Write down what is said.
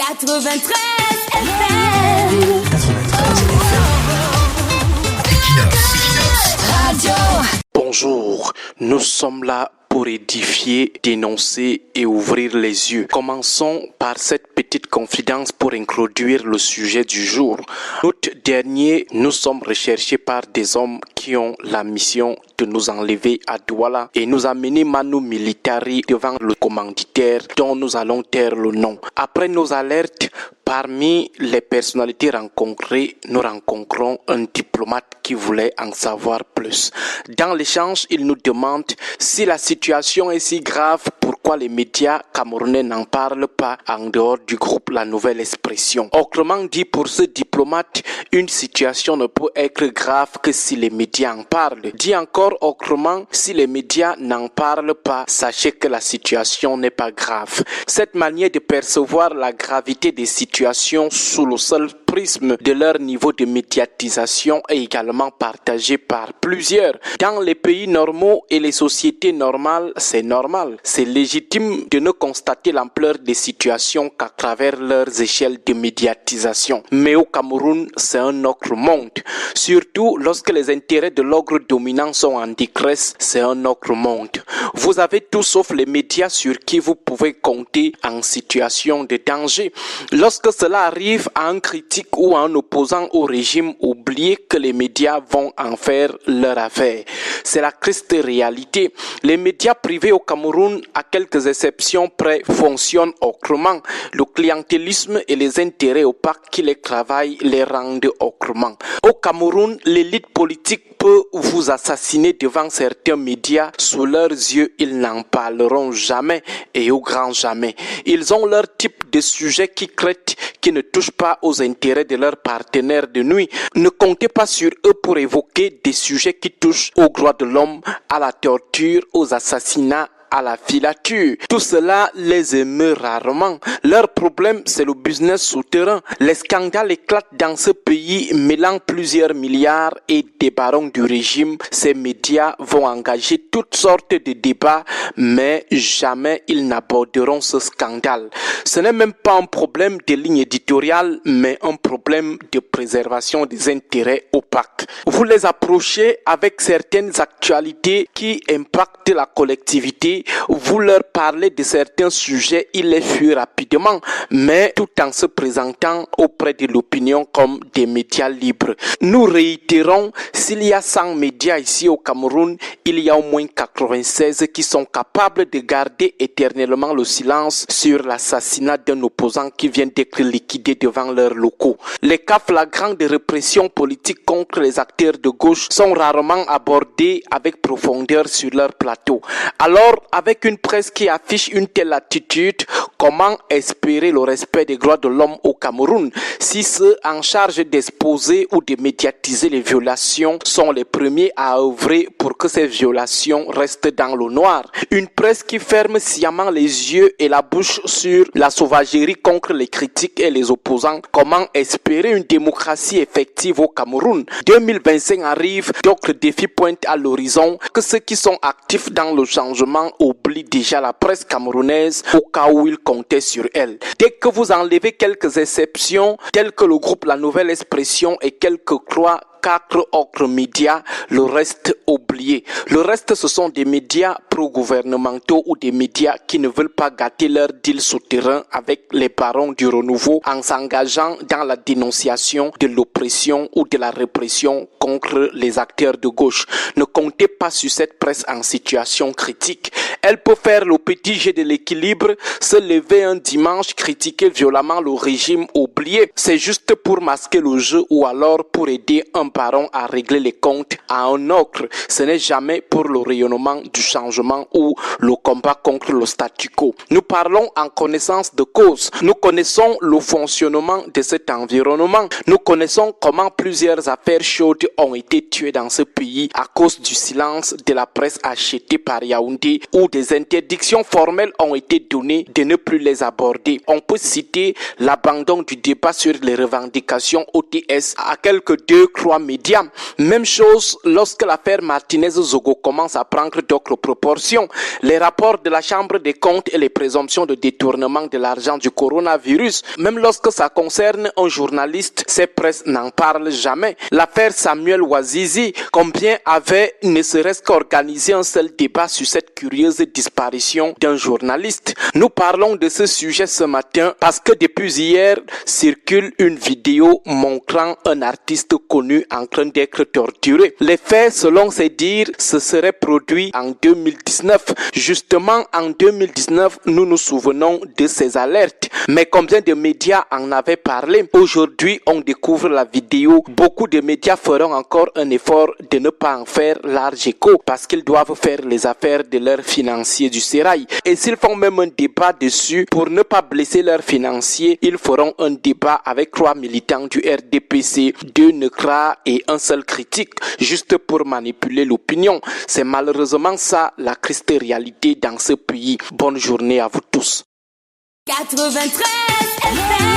93 FM. Radio. Bonjour, nous sommes là pour édifier, dénoncer et ouvrir les yeux. Commençons par cette petite confidence pour introduire le sujet du jour. Août dernier, nous sommes recherchés par des hommes qui ont la mission de nous enlever à Douala et nous amener manu militari devant le commanditaire dont nous allons taire le nom. Après nos alertes, parmi les personnalités rencontrées, nous rencontrons un diplomate qui voulait en savoir plus. Dans l'échange, il nous demande si la situation est si grave, pourquoi les médias camerounais n'en parlent pas en dehors du groupe La Nouvelle Expression. Autrement dit, pour ce diplomate, une situation ne peut être grave que si les médias en parlent. Dit encore autrement, si les médias n'en parlent pas, sachez que la situation n'est pas grave. Cette manière de percevoir la gravité des situations sous le seul prisme de leur niveau de médiatisation est également partagée par plusieurs. Dans les pays normaux et les sociétés normales, c'est normal. C'est légitime de ne constater l'ampleur des situations qu'à travers leurs échelles de médiatisation. Mais au Cameroun, c'est un autre monde. Surtout lorsque les intérêts de l'ogre dominant sont en détresse, c'est un autre monde. Vous avez tout sauf les médias sur qui vous pouvez compter en situation de danger. Lorsque cela arrive à un critique ou à un opposant au régime, oubliez que les médias vont en faire leur affaire. C'est la triste réalité. Les médias privés au Cameroun, à quelques exceptions près, fonctionnent autrement. Le clientélisme et les intérêts opaques qui les travaillent les rendent autrement. Au Cameroun, l'élite politique peut vous assassiner devant certains médias. Sous leurs yeux, ils n'en parleront jamais et au grand jamais. Ils ont leur type de sujet qui crête, qui ne touche pas aux intérêts de leurs partenaires de nuit. Ne comptez pas sur eux pour évoquer des sujets qui touchent aux droits de l'homme, à la torture, aux assassinats, à la filature. Tout cela les émeut rarement. Leur problème, c'est le business souterrain. Les scandales éclatent dans ce pays, mêlant plusieurs milliards et des barons du régime. Ces médias vont engager toutes sortes de débats, mais jamais ils n'aborderont ce scandale. Ce n'est même pas un problème de ligne éditoriale, mais un problème de préservation des intérêts opaques. Vous les approchez avec certaines actualités qui impactent la collectivité. Vous leur parlez de certains sujets, ils les fuient rapidement, mais tout en se présentant auprès de l'opinion comme des médias libres. Nous réitérons, s'il y a 100 médias ici au Cameroun, il y a au moins 96 qui sont capables de garder éternellement le silence sur l'assassinat d'un opposant qui vient d'être liquidé devant leurs locaux. Les cas flagrants de répression politique contre les acteurs de gauche sont rarement abordés avec profondeur sur leur plateau. Alors, avec une presse qui affiche une telle attitude, comment espérer le respect des droits de l'homme au Cameroun si ceux en charge d'exposer ou de médiatiser les violations sont les premiers à œuvrer pour que ces violations restent dans le noir? Une presse qui ferme sciemment les yeux et la bouche sur la sauvagerie contre les critiques et les opposants, comment espérer une démocratie effective au Cameroun? 2025 arrive, d'autres défis pointent à l'horizon, que ceux qui sont actifs dans le changement oublie déjà la presse camerounaise au cas où il comptait sur elle. Dès que vous enlevez quelques exceptions, telles que le groupe La Nouvelle Expression et quelques 4 autres médias, le reste oublié. Le reste, ce sont des médias pro-gouvernementaux ou des médias qui ne veulent pas gâter leur deal souterrain avec les barons du renouveau en s'engageant dans la dénonciation de l'oppression ou de la répression contre les acteurs de gauche. Ne comptez pas sur cette presse en situation critique. Elle peut faire le petit jet de l'équilibre, se lever un dimanche, critiquer violemment le régime oublié. C'est juste pour masquer le jeu ou alors pour aider un baron à régler les comptes à un autre. Ce n'est jamais pour le rayonnement du changement ou le combat contre le statu quo. Nous parlons en connaissance de cause. Nous connaissons le fonctionnement de cet environnement. Nous connaissons comment plusieurs affaires chaudes ont été tuées dans ce pays à cause du silence de la presse achetée par Yaoundé, où des interdictions formelles ont été données de ne plus les aborder. On peut citer l'abandon du débat sur les revendications OTS à quelques 2-3 médias. Même chose lorsque l'affaire Martinez-Zogo commence à prendre d'autres proportions. Les rapports de la Chambre des comptes et les présomptions de détournement de l'argent du coronavirus, même lorsque ça concerne un journaliste, ces presses n'en parlent jamais. L'affaire Samuel Ouazizi, combien avait ne serait-ce qu'organisé un seul débat sur cette curieuse disparition d'un journaliste? Nous parlons de ce sujet ce matin parce que depuis hier circule une vidéo montrant un artiste connu en train d'être torturé. Les faits, selon ses dires, se seraient produits en 2019. Justement, en 2019, nous nous souvenons de ces alertes. Mais combien de médias en avaient parlé? Aujourd'hui, on découvre la vidéo. Beaucoup de médias feront encore un effort de ne pas en faire large écho parce qu'ils doivent faire les affaires de leurs financiers du sérail. Et s'ils font même un débat dessus, pour ne pas blesser leurs financiers, ils feront un débat avec 3 militants du RDPC, 2 Nekra et un seul critique, juste pour manipuler l'opinion. C'est malheureusement ça la triste réalité dans ce pays. Bonne journée à vous tous. 93 FM.